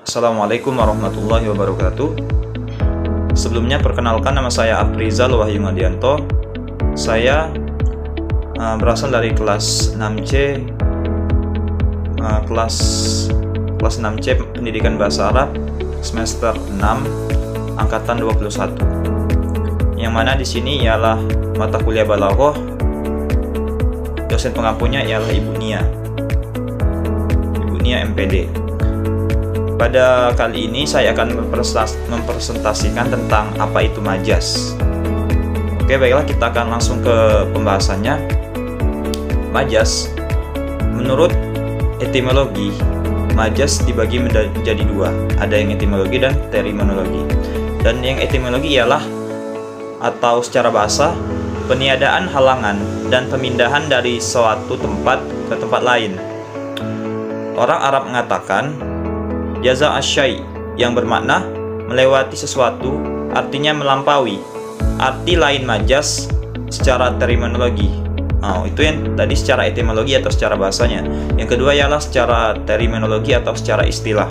Assalamualaikum warahmatullahi wabarakatuh. Sebelumnya perkenalkan, nama saya Aprizal Wahyu Ngadianto. Saya berasal dari kelas 6C kelas 6C Pendidikan Bahasa Arab semester 6 angkatan 21. Yang mana di sini ialah mata kuliah Balaghah. Dosen pengampunya ialah Ibu Nia MPD. Pada kali ini saya akan mempresentasikan tentang apa itu majas. Oke, baiklah, kita akan langsung ke pembahasannya. Majas, menurut etimologi, majas dibagi menjadi dua. Ada yang etimologi dan terminologi. Dan yang etimologi ialah atau secara bahasa, peniadaan halangan dan pemindahan dari suatu tempat ke tempat lain. Orang Arab mengatakan jaza asyai, yang bermakna melewati sesuatu, artinya melampaui. Arti lain majas secara terminologi. Itu yang tadi secara etimologi atau secara bahasanya. Yang kedua ialah secara terminologi atau secara istilah,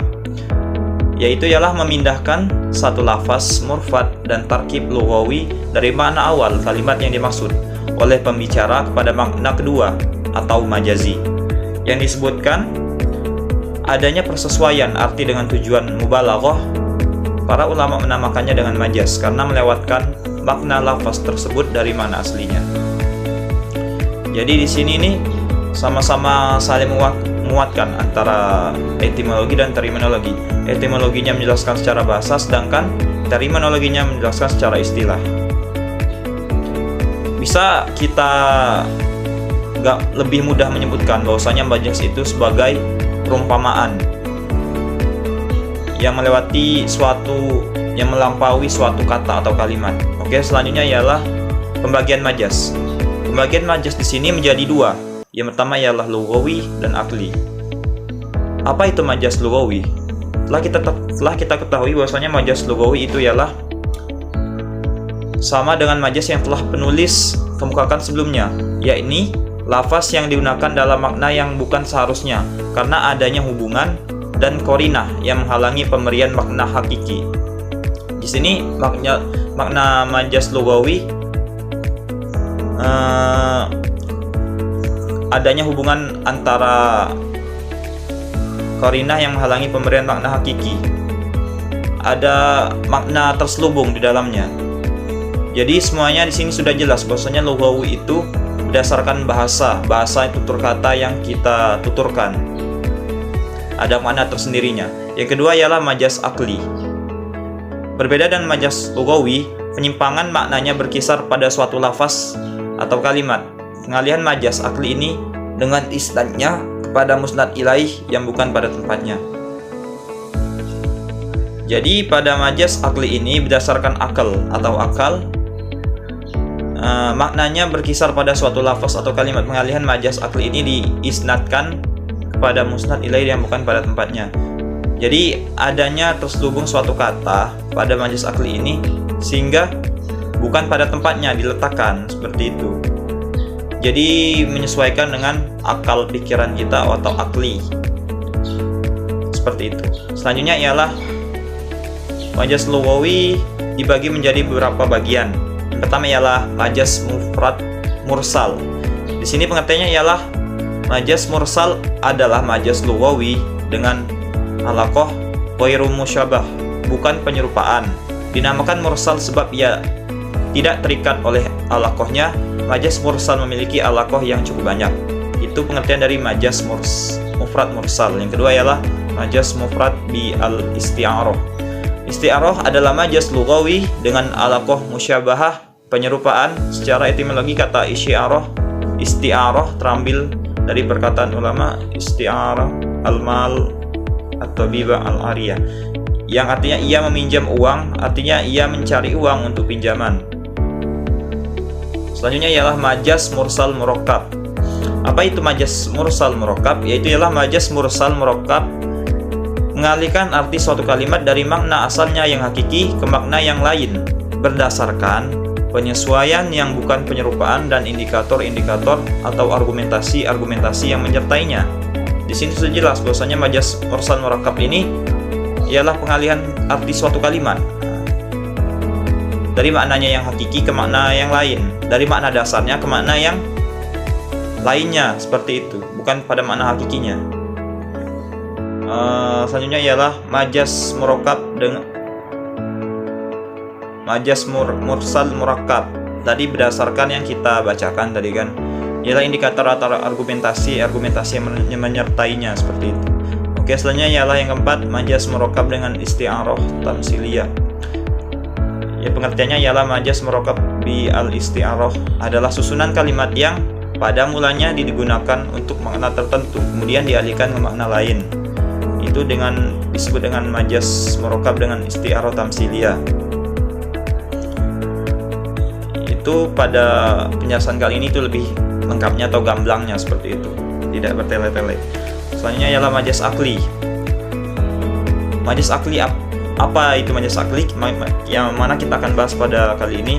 yaitu ialah memindahkan satu lafaz murfat dan tarkib lughawi dari makna awal kalimat yang dimaksud oleh pembicara kepada makna kedua atau majazi. Yang disebutkan adanya persesuaian arti dengan tujuan mubalaghah. Para ulama menamakannya dengan majas karena melewatkan makna lafaz tersebut dari mana aslinya. Jadi di sini nih sama-sama saling menguatkan antara etimologi dan terminologi. Etimologinya menjelaskan secara bahasa, sedangkan terminologinya menjelaskan secara istilah. Bisa kita lebih mudah menyebutkan bahwasanya majas itu sebagai perumpamaan yang melewati suatu, yang melampaui suatu kata atau kalimat. Oke, selanjutnya ialah pembagian majas. Pembagian majas di sini menjadi dua. Yang pertama ialah lughawi dan akli. Apa itu majas lughawi? Telah kita ketahui bahwasanya majas lughawi itu ialah sama dengan majas yang telah penulis kemukakan sebelumnya, yakni lafaz yang digunakan dalam makna yang bukan seharusnya karena adanya hubungan dan korinah yang menghalangi pemberian makna hakiki. Di sini makna majas lughawi adanya hubungan antara korinah yang menghalangi pemberian makna hakiki. Ada makna terselubung di dalamnya. Jadi semuanya di sini sudah jelas bahwasanya lughawi itu berdasarkan bahasa tutur kata yang kita tuturkan, ada makna tersendirinya. Yang kedua ialah majas akli. Berbeda dengan majas lughawi, penyimpangan maknanya berkisar pada suatu lafaz atau kalimat. Pengalihan majas akli ini dengan isnadnya kepada musnad ilaih yang bukan pada tempatnya. Jadi pada majas akli ini berdasarkan akal, maknanya berkisar pada suatu lafaz atau kalimat. Pengalihan majas akli ini diisnadkan kepada musnad ilaih yang bukan pada tempatnya. Jadi adanya terselubung suatu kata pada majas akli ini sehingga bukan pada tempatnya diletakkan, seperti itu. Jadi menyesuaikan dengan akal pikiran kita atau akli, seperti itu. Selanjutnya ialah majas lughawi dibagi menjadi beberapa bagian. Yang pertama ialah majas mufrad mursal. Di sini pengertiannya ialah majas mursal adalah majas lughawi dengan alaqah ghairu musyabah, bukan penyerupaan. Dinamakan mursal sebab ia tidak terikat oleh alaqahnya. Majas mursal memiliki alaqah yang cukup banyak. Itu pengertian dari majas mufrad mursal. Yang kedua ialah majas mufrad bi al-isti'arah. Isti'arah adalah majas lughawi dengan alaqah musyabahah, penyerupaan. Secara etimologi kata isti'arah terambil dari perkataan ulama isti'arah al-mal at-tabibah al-ariyah, yang artinya ia meminjam uang, artinya ia mencari uang untuk pinjaman. Selanjutnya ialah majas mursal murakkab. Apa itu majas mursal murakkab? Yaitu ialah majas mursal murakkab mengalihkan arti suatu kalimat dari makna asalnya yang hakiki ke makna yang lain berdasarkan penyesuaian yang bukan penyerupaan dan indikator-indikator atau argumentasi-argumentasi yang menyertainya. Di sini sudah jelas bahwasanya majas mursal murakkab ini ialah pengalihan arti suatu kalimat dari maknanya yang hakiki ke makna yang lain, dari makna dasarnya ke makna yang lainnya, seperti itu, bukan pada makna hakikinya. Selanjutnya ialah majaz murakkab dengan majaz mursal murakkab. Tadi berdasarkan yang kita bacakan tadi kan, ialah indikator atau argumentasi yang menyertainya, seperti itu. Oke, selanjutnya ialah yang keempat, majaz murakkab dengan isti'arah tamsiliyah. Ya, pengertiannya ialah majaz murakkab bi al-isti'arah adalah susunan kalimat yang pada mulanya digunakan untuk makna tertentu, kemudian dialihkan ke makna lain. Itu disebut dengan majaz murakkab dengan isti'arah tamsiliyah. Itu pada penjelasan kali ini itu lebih lengkapnya atau gamblangnya, seperti itu, tidak bertele-tele. Selanjutnya ialah majaz akli. Majaz akli apa itu majaz akli? Yang mana kita akan bahas pada kali ini.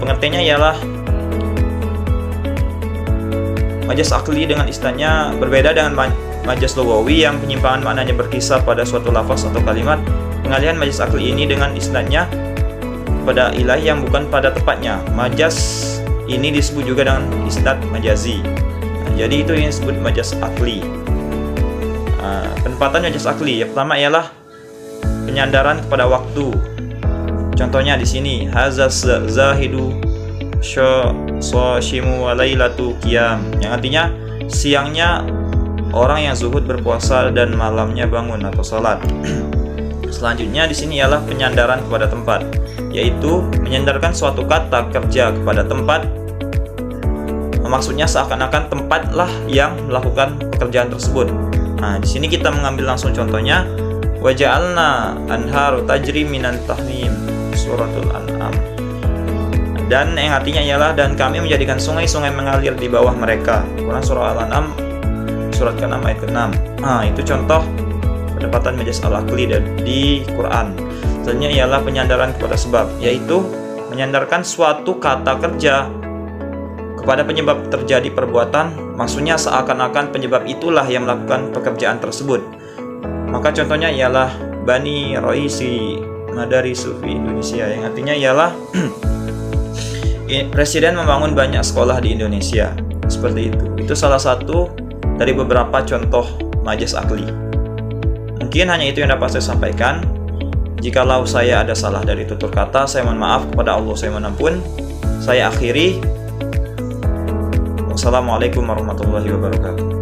Pengertiannya ialah majaz akli dengan istilahnya berbeda dengan majaz lugawi yang penyimpangan maknanya berkisar pada suatu lafaz atau kalimat. Pengalihan majaz akli ini dengan istilahnya pada ilah yang bukan pada tepatnya. Majaz ini disebut juga dengan isnad majazi. Jadi itu yang disebut majaz akli. Penempatan majaz akli yang pertama ialah penyandaran kepada waktu. Contohnya di sini, hazaz zahidu shashimu walailatu qiyam, yang artinya siangnya orang yang zuhud berpuasa dan malamnya bangun atau salat. Selanjutnya di sini ialah penyandaran kepada tempat, yaitu menyandarkan suatu kata kerja kepada tempat. Maksudnya seakan-akan tempatlah yang melakukan pekerjaan tersebut. Nah, di sini kita mengambil langsung contohnya, waja'alna anharu tajri minan tahmim, suratul an'am. Dan yang artinya ialah, dan kami menjadikan sungai-sungai mengalir di bawah mereka. Quran surah Al-An'am surat ke-6 ayat ke-6. Nah, itu contoh pendapatan majaz al-akli di Quran. Selanjutnya ialah penyandaran kepada sebab, yaitu menyandarkan suatu kata kerja kepada penyebab terjadi perbuatan, maksudnya seakan-akan penyebab itulah yang melakukan pekerjaan tersebut. Maka contohnya ialah Bani Roisi Madarisul fi Indonesia, yang artinya ialah presiden membangun banyak sekolah di Indonesia, seperti itu. Itu salah satu dari beberapa contoh majaz akli. Mungkin hanya itu yang dapat saya sampaikan. Jikalau saya ada salah dari tutur kata, saya mohon maaf, kepada Allah saya mohon ampun. Saya akhiri. Wassalamualaikum warahmatullahi wabarakatuh.